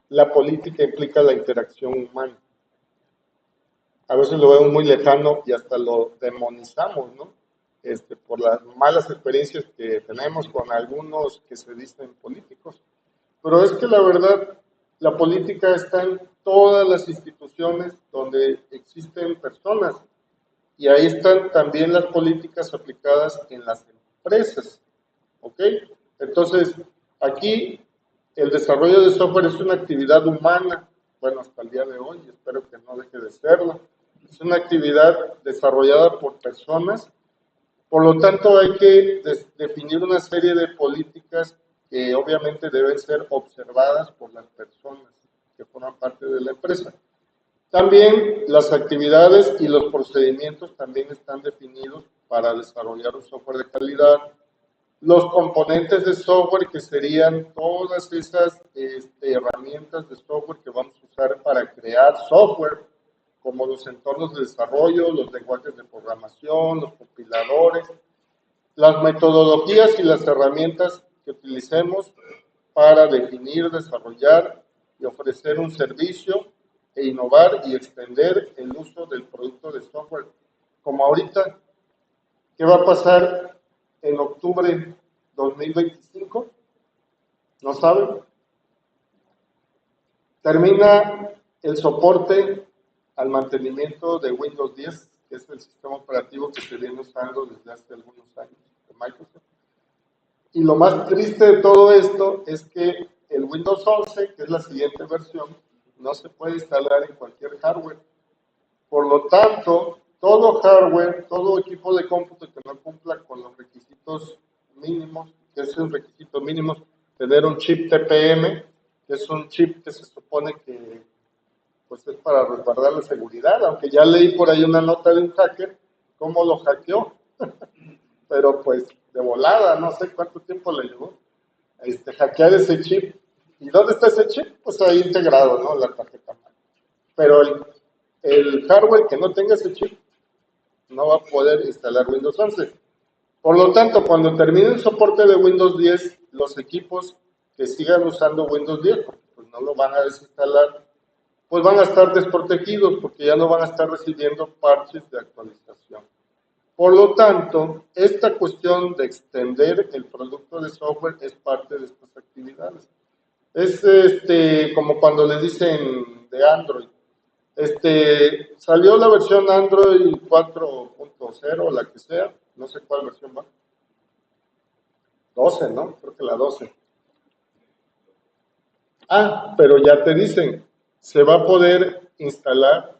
La política implica la interacción humana. A veces lo vemos muy lejano y hasta lo demonizamos, ¿no? Por las malas experiencias que tenemos con algunos que se dicen políticos. Pero es que la verdad, la política está en todas las instituciones donde existen personas. Y ahí están también las políticas aplicadas en las empresas. ¿Ok? Entonces, aquí el desarrollo de software es una actividad humana, bueno, hasta el día de hoy, espero que no deje de serlo. Es una actividad desarrollada por personas, por lo tanto hay que definir una serie de políticas que obviamente deben ser observadas por las personas que forman parte de la empresa. También las actividades y los procedimientos también están definidos para desarrollar un software de calidad. Los componentes de software que serían todas esas herramientas de software que vamos a usar para crear software, como los entornos de desarrollo, los lenguajes de programación, los compiladores, las metodologías y las herramientas que utilicemos para definir, desarrollar y ofrecer un servicio e innovar y extender el uso del producto de software. Como ahorita, ¿qué va a pasar en octubre 2025? ¿No saben? Termina el soporte al mantenimiento de Windows 10, que es el sistema operativo que se viene usando desde hace algunos años de Microsoft. Y lo más triste de todo esto es que el Windows 11, que es la siguiente versión, no se puede instalar en cualquier hardware. Por lo tanto, todo hardware, todo equipo de cómputo que no cumpla con los requisitos mínimos, que es un requisito mínimo, tener un chip TPM, que es un chip que se supone que pues, es para resguardar la seguridad, aunque ya leí por ahí una nota de un hacker, cómo lo hackeó, pero pues de volada, no sé cuánto tiempo le llevó hackear ese chip. ¿Y dónde está ese chip? Pues ahí integrado, ¿no? La tarjeta madre. Pero el hardware que no tenga ese chip no va a poder instalar Windows 11. Por lo tanto, cuando termine el soporte de Windows 10, los equipos que sigan usando Windows 10, porque pues no lo van a desinstalar, pues van a estar desprotegidos porque ya no van a estar recibiendo parches de actualización. Por lo tanto, esta cuestión de extender el producto de software es parte de estas actividades. Es como cuando le dicen de Android. Salió la versión Android 4.0, la que sea, no sé cuál versión va. 12, ¿no? Creo que la 12. Ah, pero ya te dicen, se va a poder instalar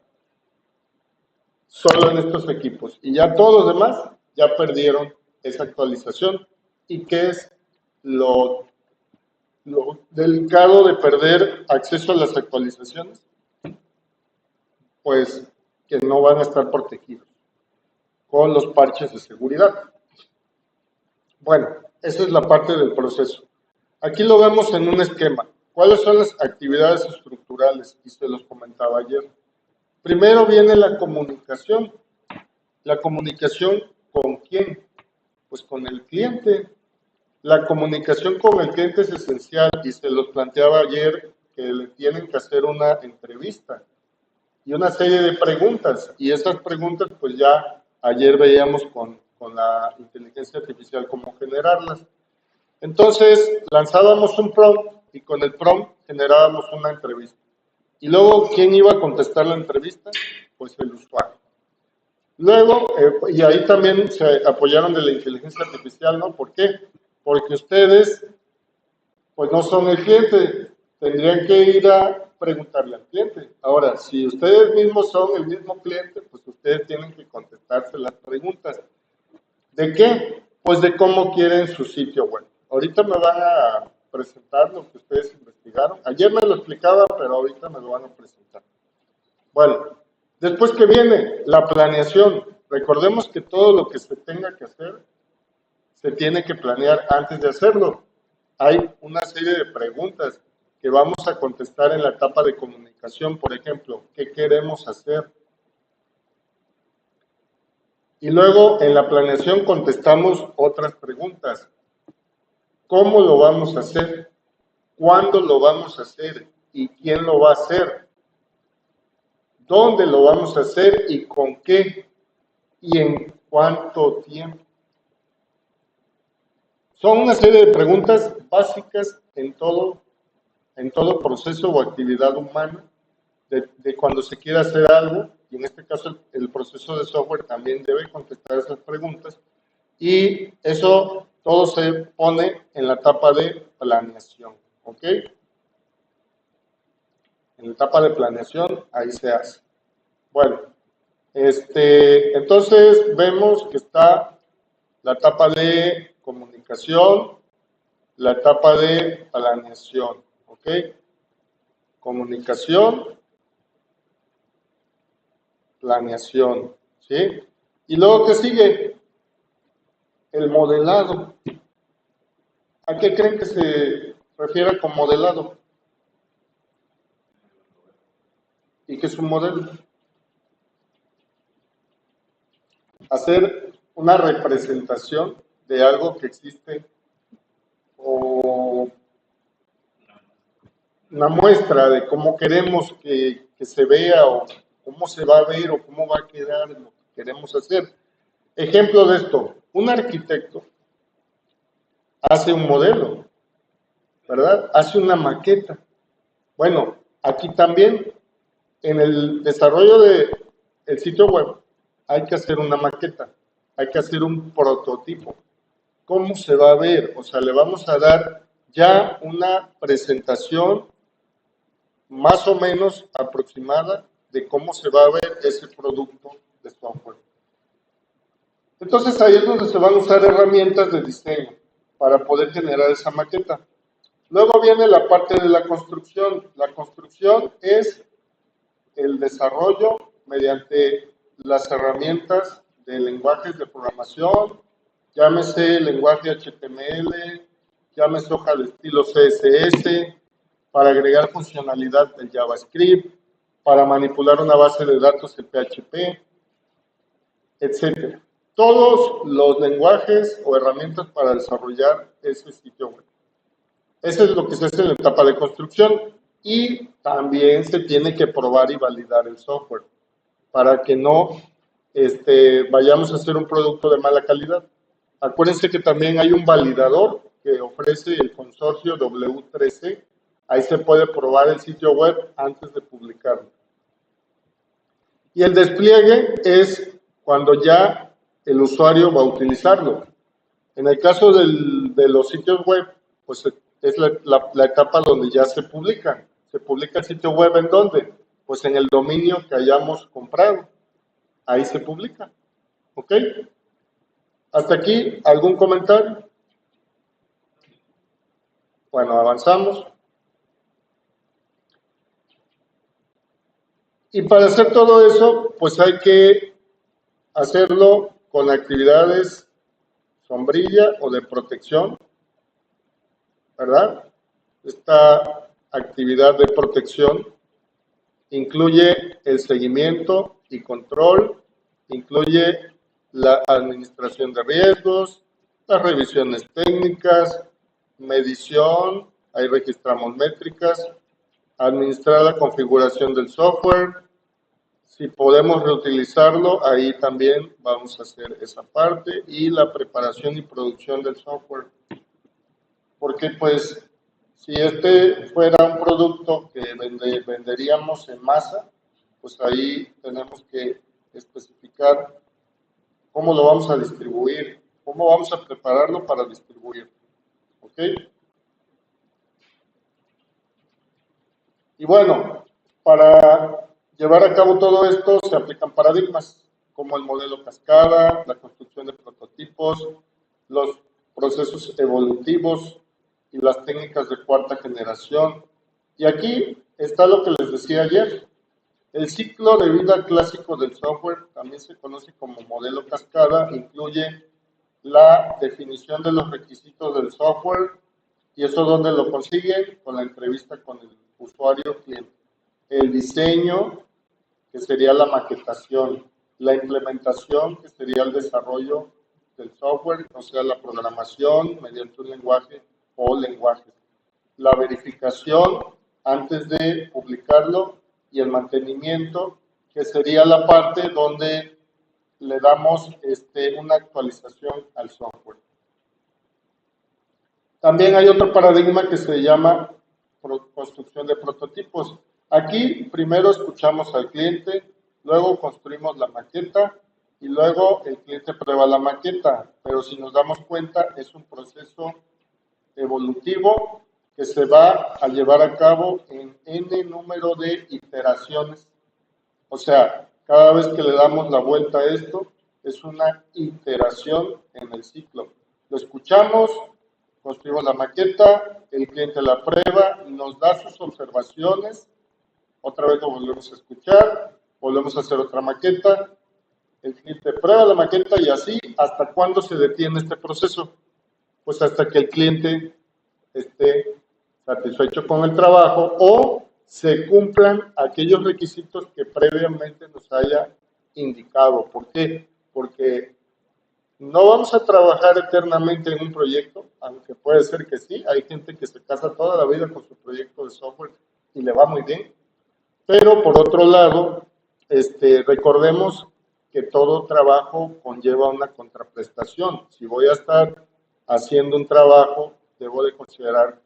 solo en estos equipos. Y ya todos los demás ya perdieron esa actualización. y qué es lo, lo delicado de perder acceso a las actualizaciones, pues que no van a estar protegidos con los parches de seguridad. Bueno, esa es la parte del proceso. Aquí lo vemos en un esquema. ¿Cuáles son las actividades estructurales? Y se los comentaba ayer. Primero viene la comunicación. ¿La comunicación con quién? Pues con el cliente. La comunicación con el cliente es esencial y se los planteaba ayer que le tienen que hacer una entrevista y una serie de preguntas. Y esas preguntas, pues ya ayer veíamos con la inteligencia artificial cómo generarlas. Entonces, lanzábamos un prompt y con el prompt generábamos una entrevista. Y luego, ¿quién iba a contestar la entrevista? Pues el usuario. Luego, y ahí también se apoyaron de la inteligencia artificial, ¿no? ¿Por qué? Porque ustedes, pues no son el cliente, tendrían que ir a preguntarle al cliente. Ahora, si ustedes mismos son el mismo cliente, pues ustedes tienen que contestarse las preguntas. ¿De qué? Pues de cómo quieren su sitio web. Ahorita me van a presentar lo que ustedes investigaron. Ayer me lo explicaba, pero ahorita me lo van a presentar. Bueno, después que viene la planeación. Recordemos que todo lo que se tenga que hacer, se tiene que planear antes de hacerlo. Hay una serie de preguntas que vamos a contestar en la etapa de comunicación. Por ejemplo, ¿qué queremos hacer? Y luego en la planeación contestamos otras preguntas. ¿Cómo lo vamos a hacer? ¿Cuándo lo vamos a hacer? ¿Y quién lo va a hacer? ¿Dónde lo vamos a hacer y con qué? ¿Y en cuánto tiempo? Son una serie de preguntas básicas en todo proceso o actividad humana de cuando se quiere hacer algo, y en este caso el proceso de software también debe contestar esas preguntas, y eso todo se pone en la etapa de planeación, ¿ok? En la etapa de planeación, ahí se hace. Bueno, entonces vemos que está la etapa de comunicación, la etapa de planeación, ¿ok? Comunicación, planeación, ¿sí? Y luego, ¿qué sigue? El modelado. ¿A qué creen que se refiere con modelado? ¿Y qué es un modelo? Hacer una representación de algo que existe o una muestra de cómo queremos que se vea o cómo se va a ver o cómo va a quedar lo que queremos hacer. Ejemplo de esto, un arquitecto hace un modelo, ¿verdad? Hace una maqueta. Bueno, aquí también en el desarrollo del sitio web hay que hacer una maqueta, hay que hacer un prototipo. ¿Cómo se va a ver? O sea, le vamos a dar ya una presentación más o menos aproximada de cómo se va a ver ese producto de software. Entonces ahí es donde se van a usar herramientas de diseño para poder generar esa maqueta. Luego viene la parte de la construcción. La construcción es el desarrollo mediante las herramientas de lenguajes de programación, llámese lenguaje HTML, llámese hoja de estilo CSS, para agregar funcionalidad del JavaScript, para manipular una base de datos en PHP, etc. Todos los lenguajes o herramientas para desarrollar ese sitio web. Eso es lo que se hace en la etapa de construcción y también se tiene que probar y validar el software para que no vayamos a hacer un producto de mala calidad. Acuérdense que también hay un validador que ofrece el consorcio W3C. Ahí se puede probar el sitio web antes de publicarlo. Y el despliegue es cuando ya el usuario va a utilizarlo. En el caso de los sitios web, pues es la etapa donde ya se publican. Se publica el sitio web ¿en dónde? Pues en el dominio que hayamos comprado. Ahí se publica. ¿Ok? ¿Hasta aquí algún comentario? Bueno, avanzamos. Y para hacer todo eso, pues hay que hacerlo con actividades sombrilla o de protección, ¿verdad? Esta actividad de protección incluye el seguimiento y control, incluye la administración de riesgos, las revisiones técnicas, medición, ahí registramos métricas, administrar la configuración del software. Si podemos reutilizarlo, ahí también vamos a hacer esa parte, y la preparación y producción del software. Porque pues si este fuera un producto que venderíamos en masa, pues ahí tenemos que especificar cómo lo vamos a distribuir, cómo vamos a prepararlo para distribuir. ¿Ok? Y bueno, para llevar a cabo todo esto se aplican paradigmas como el modelo cascada, la construcción de prototipos, los procesos evolutivos y las técnicas de cuarta generación. Y aquí está lo que les decía ayer. El ciclo de vida clásico del software, también se conoce como modelo cascada, incluye la definición de los requisitos del software. ¿Y eso dónde lo consiguen? Con la entrevista con el usuario cliente. El diseño, que sería la maquetación. La implementación, que sería el desarrollo del software, o sea, la programación mediante un lenguaje o lenguajes. La verificación antes de publicarlo, y el mantenimiento, que sería la parte donde le damos una actualización al software. También hay otro paradigma que se llama construcción de prototipos. Aquí primero escuchamos al cliente, luego construimos la maqueta y luego el cliente prueba la maqueta. Pero si nos damos cuenta, es un proceso evolutivo que se va a llevar a cabo en n número de iteraciones. O sea, cada vez que le damos la vuelta a esto, es una iteración en el ciclo. Lo escuchamos, construimos la maqueta, el cliente la prueba, nos da sus observaciones, otra vez lo volvemos a escuchar, volvemos a hacer otra maqueta, el cliente prueba la maqueta, y así, ¿hasta cuándo se detiene este proceso? Pues hasta que el cliente esté satisfecho con el trabajo o se cumplan aquellos requisitos que previamente nos haya indicado. ¿Por qué? Porque no vamos a trabajar eternamente en un proyecto, aunque puede ser que sí. Hay gente que se casa toda la vida con su proyecto de software y le va muy bien. Pero por otro lado, recordemos que todo trabajo conlleva una contraprestación. Si voy a estar haciendo un trabajo, debo de considerar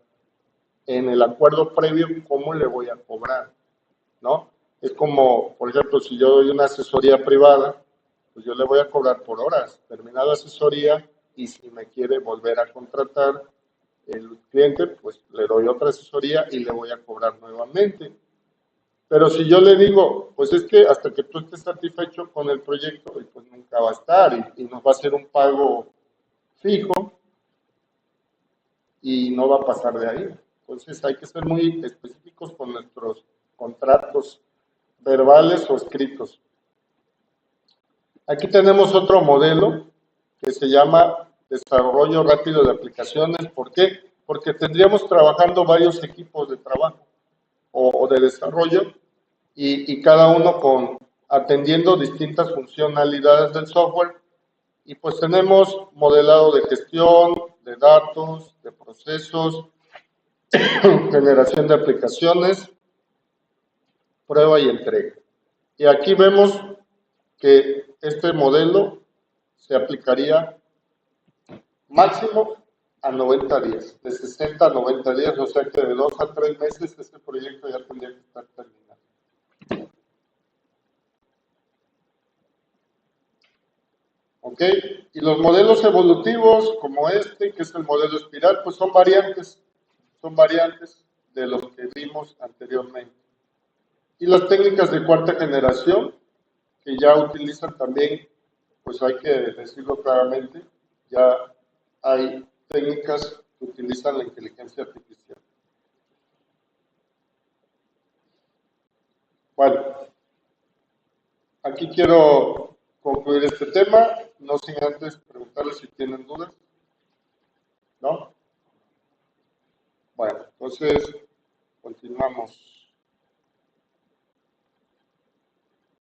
en el acuerdo previo cómo le voy a cobrar, ¿no? Es como, por ejemplo, si yo doy una asesoría privada, pues yo le voy a cobrar por horas, terminada la asesoría, y si me quiere volver a contratar el cliente, pues le doy otra asesoría y le voy a cobrar nuevamente. Pero si yo le digo, pues es que hasta que tú estés satisfecho con el proyecto, pues nunca va a estar, y nos va a hacer un pago fijo y no va a pasar de ahí. Entonces hay que ser muy específicos con nuestros contratos verbales o escritos. Aquí tenemos otro modelo que se llama desarrollo rápido de aplicaciones. ¿Por qué? Porque tendríamos trabajando varios equipos de trabajo o de desarrollo, y cada uno atendiendo distintas funcionalidades del software. Y pues tenemos modelado de gestión, de datos, de procesos, generación de aplicaciones, prueba y entrega. Y aquí vemos que este modelo se aplicaría máximo a 90 días, de 60 a 90 días, o sea que de 2 a 3 meses este proyecto ya tendría que estar terminado. ¿Ok? Y los modelos evolutivos como este, que es el modelo espiral, pues son variantes de los que vimos anteriormente. Y las técnicas de cuarta generación, que ya utilizan también, pues hay que decirlo claramente, ya hay técnicas que utilizan la inteligencia artificial. Bueno, aquí quiero concluir este tema, no sin antes preguntarles si tienen dudas. ¿No? Bueno, entonces continuamos.